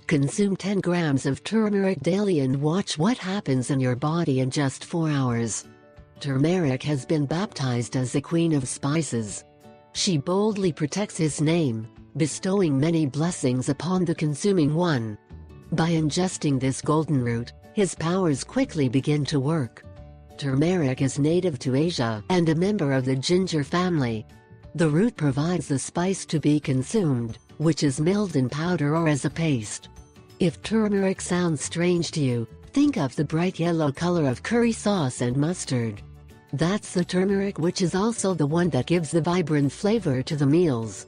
Consume 10 grams of turmeric daily and watch what happens in your body in just 4 hours. Turmeric has been baptized as the Queen of Spices. She boldly protects his name, bestowing many blessings upon the consuming one. By ingesting this golden root, his powers quickly begin to work. Turmeric is native to Asia and a member of the ginger family. The root provides the spice to be consumed, which is milled in powder or as a paste. If turmeric sounds strange to you, think of the bright yellow color of curry sauce and mustard. That's the turmeric, which is also the one that gives the vibrant flavor to the meals.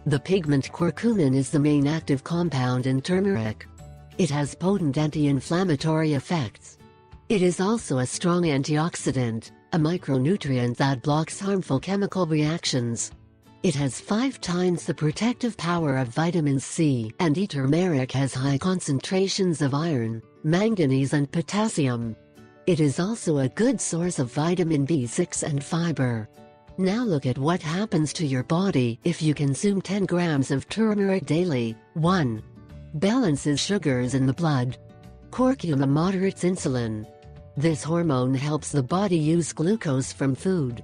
The pigment curcumin is the main active compound in turmeric. It has potent anti-inflammatory effects. It is also a strong antioxidant, a micronutrient that blocks harmful chemical reactions. It has 5 times the protective power of vitamin C, and turmeric has high concentrations of iron, manganese and potassium. It is also a good source of vitamin B6 and fiber. Now look at what happens to your body if you consume 10 grams of turmeric daily. 1. Balances sugars in the blood. Curcumin moderates insulin. This hormone helps the body use glucose from food.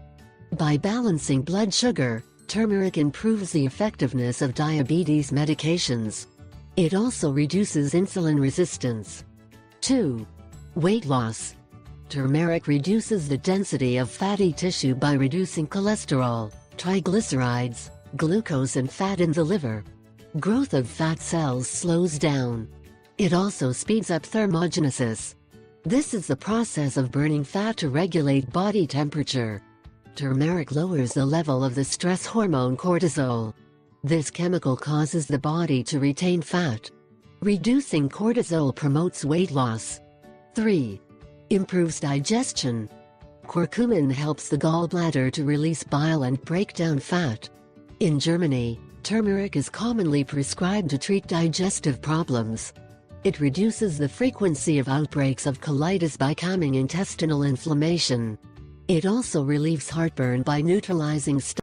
By balancing blood sugar, turmeric improves the effectiveness of diabetes medications. It also reduces insulin resistance. 2. Weight loss. Turmeric reduces the density of fatty tissue by reducing cholesterol, triglycerides, glucose and fat in the liver. Growth of fat cells slows down. It also speeds up thermogenesis. This is the process of burning fat to regulate body temperature. Turmeric lowers the level of the stress hormone cortisol. This chemical causes the body to retain fat. Reducing cortisol promotes weight loss. 3. Improves digestion. Curcumin helps the gallbladder to release bile and break down fat. In Germany, turmeric is commonly prescribed to treat digestive problems. It reduces the frequency of outbreaks of colitis by calming intestinal inflammation. It also relieves heartburn by neutralizing stomach